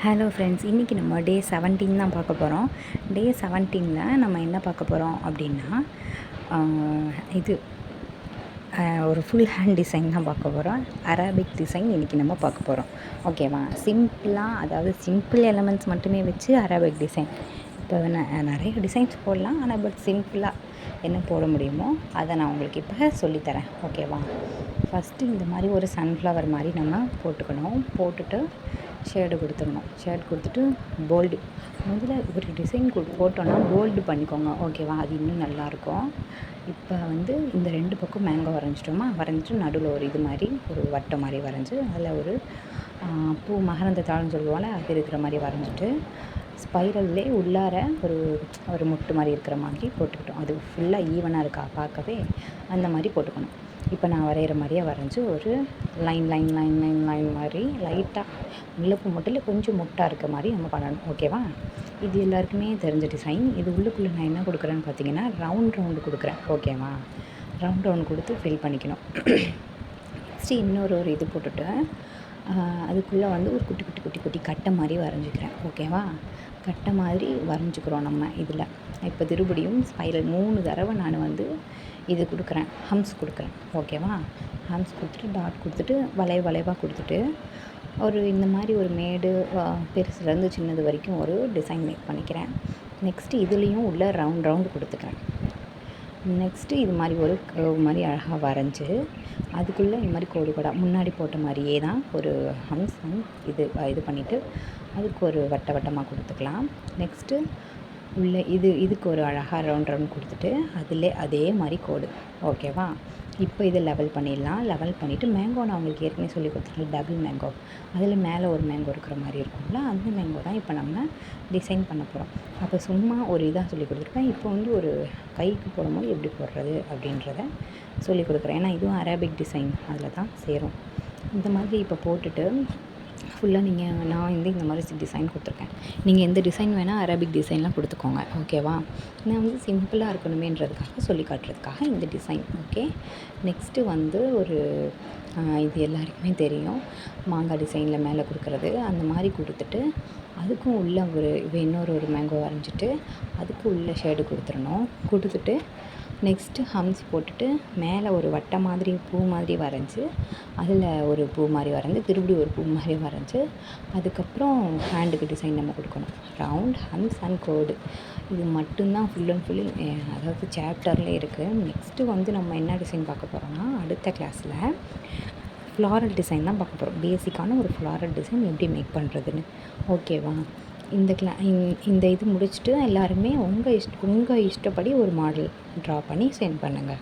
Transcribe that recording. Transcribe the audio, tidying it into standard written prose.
Hello friends, இன்றைக்கி நம்ம டே 17 தான் பார்க்க போகிறோம். டே 17ல் நம்ம என்ன பார்க்க போகிறோம் அப்படின்னா, இது ஒரு ஃபுல் ஹேண்ட் டிசைன் தான் பார்க்க போகிறோம். அரபிக் டிசைன் இன்றைக்கி நம்ம பார்க்க போகிறோம். ஓகேவா? சிம்பிளாக, அதாவது சிம்பிள் எலமெண்ட்ஸ் மட்டுமே வச்சு அரபிக் டிசைன். இப்போ நிறைய டிசைன்ஸ் போடலாம், ஆனால் பட் சிம்பிளாக என்ன போட முடியுமோ அதை நான் உங்களுக்கு இப்போ சொல்லித்தரேன். ஓகேவா? ஃபஸ்ட்டு இந்த மாதிரி ஒரு சன்ஃப்ளவர் மாதிரி நம்ம போட்டுக்கணும். போட்டுட்டு ஷேடு கொடுத்துக்கணும். ஷேட் கொடுத்துட்டு போல்டு, முதல்ல ஒரு டிசைன் போட்டோன்னா போல்டு பண்ணிக்கோங்க. ஓகேவா? அது இன்னும் நல்லாயிருக்கும். இப்போ இந்த 2 பக்கம் மேங்கோ வரைஞ்சிட்டோமா, வரைஞ்சிட்டு நடுவில் ஒரு இது மாதிரி ஒரு வட்டம் மாதிரி வரைஞ்சி அதில் ஒரு பூ மகரந்த தாள்னு சொல்லுவாங்க, அது இருக்கிற மாதிரி வரைஞ்சிட்டு ஸ்பைரல்லே உள்ளார ஒரு முட்டு மாதிரி இருக்கிற மாதிரி போட்டுக்கிட்டோம். அது ஃபுல்லாக ஈவனாக இருக்கா பார்க்கவே, அந்த மாதிரி போட்டுக்கணும். இப்போ நான் வரைகிற மாதிரியே வரைஞ்சி ஒரு line line line line line மாதிரி லைட்டாக முல்லைப்பூ மொட்டில் கொஞ்சம் முட்டாக இருக்க மாதிரி நம்ம பண்ணணும். ஓகேவா? இது எல்லாருக்குமே தெரிஞ்ச டிசைன். இது உள்ளுக்குள்ளே நான் என்ன கொடுக்குறேன்னு பார்த்தீங்கன்னா, ரவுண்டு கொடுக்குறேன். ஓகேவா? ரவுண்ட் கொடுத்து ஃபில் பண்ணிக்கணும். நெக்ஸ்ட்டு இன்னொரு இது போட்டுட்டு அதுக்குள்ளே ஒரு குட்டி குட்டி குட்டி குட்டி கட்டை மாதிரி வரைஞ்சிக்கிறேன். ஓகேவா? கட்டை மாதிரி வரைஞ்சிக்கிறோம் நம்ம இதில். இப்போ திருப்படியும் ஸ்பைரல் 3 தடவை நான் இது கொடுக்குறேன், ஹம்ஸ் கொடுக்குறேன். ஓகேவா? ஹம்ஸ் கொடுத்துட்டு டாட் கொடுத்துட்டு வளைவாக கொடுத்துட்டு இந்த மாதிரி ஒரு மேடு பெருசுலேருந்து சின்னது வரைக்கும் ஒரு டிசைன் மேக் பண்ணிக்கிறேன். நெக்ஸ்ட்டு இதுலேயும் உள்ள ரவுண்டு கொடுத்துக்கிறேன். நெக்ஸ்ட்டு இது மாதிரி ஒரு கர்வ் மாதிரி அழகாக வரைஞ்சி அதுக்குள்ளே இந்த மாதிரி கோடாக முன்னாடி போட்ட மாதிரியே தான் ஒரு ஹம்ஸ் இது பண்ணிவிட்டு அதுக்கு ஒரு வட்டமாக கொடுத்துக்கலாம். நெக்ஸ்ட்டு உள்ள இதுக்கு ஒரு அழகாக ரவுண்ட் கொடுத்துட்டு அதில் அதே மாதிரி கோடு. ஓகேவா? இப்போ இதை லெவல் பண்ணிடலாம். லெவல் பண்ணிவிட்டு மேங்கோ நான் உங்களுக்கு ஏற்கனவே சொல்லி கொடுத்துருக்கேன், டபுள் மேங்கோ. அதில் மேலே ஒரு மேங்கோ இருக்கிற மாதிரி இருக்கும்ல, அந்த மேங்கோ தான் இப்போ நம்ம டிசைன் பண்ண போகிறோம். அப்போ சும்மா ஒரு இதாக சொல்லி கொடுத்துருக்கேன். இப்போ ஒரு கைக்கு போடும்போது எப்படி போடுறது அப்படின்றத சொல்லி கொடுக்குறேன். ஏன்னா இதுவும் அரபிக் டிசைன் அதில் தான் சேரும். இந்த மாதிரி இப்போ போட்டுட்டு ஃபுல்லாக நான் இந்த மாதிரி டிசைன் கொடுத்துருக்கேன். நீங்கள் எந்த டிசைன் வேணால் அரபிக் டிசைன்லாம் கொடுத்துக்கோங்க. ஓகேவா? நான் சிம்பிளாக இருக்கணுமேன்றதுக்காக சொல்லி காட்டுறதுக்காக இந்த டிசைன். ஓகே. நெக்ஸ்ட்டு ஒரு இது எல்லாருக்குமே தெரியும், மாங்காய் டிசைனில் மேலே கொடுக்குறது. அந்த மாதிரி கொடுத்துட்டு அதுக்கும் உள்ளே இன்னொரு மேங்கோ வரைஞ்சிட்டு அதுக்கு உள்ளே ஷேடு கொடுத்துடணும். கொடுத்துட்டு நெக்ஸ்ட்டு ஹம்ஸ் போட்டுட்டு மேலே ஒரு வட்டை மாதிரி பூ மாதிரி வரைஞ்சி அதில் ஒரு பூ மாதிரி வரைஞ்சி திருப்பி ஒரு பூ மாதிரி வரைஞ்சி அதுக்கப்புறம் ஹேண்டுக்கு டிசைன் நம்ம கொடுக்கணும். ரவுண்ட், ஹம்ஸ் அண்ட் கோடு. இது மட்டும்தான் ஃபுல் அண்ட் ஃபுல்லி அதாவது சாப்டரில் இருக்குது. நெக்ஸ்ட்டு நம்ம என்ன டிசைன் பார்க்க போகிறோம்னா, அடுத்த கிளாஸில் ஃப்ளாரல் டிசைன் தான் பார்க்க போகிறோம். பேசிக்கான ஒரு ஃப்ளாரல் டிசைன் எப்படி மேக் பண்ணுறதுன்னு. ஓகேவா? இந்த இது முடிச்சுட்டு எல்லாருமே உங்கள் இஷ்டப்படி ஒரு மாடல் ட்ரா பண்ணி சென்ட் பண்ணுங்கள்.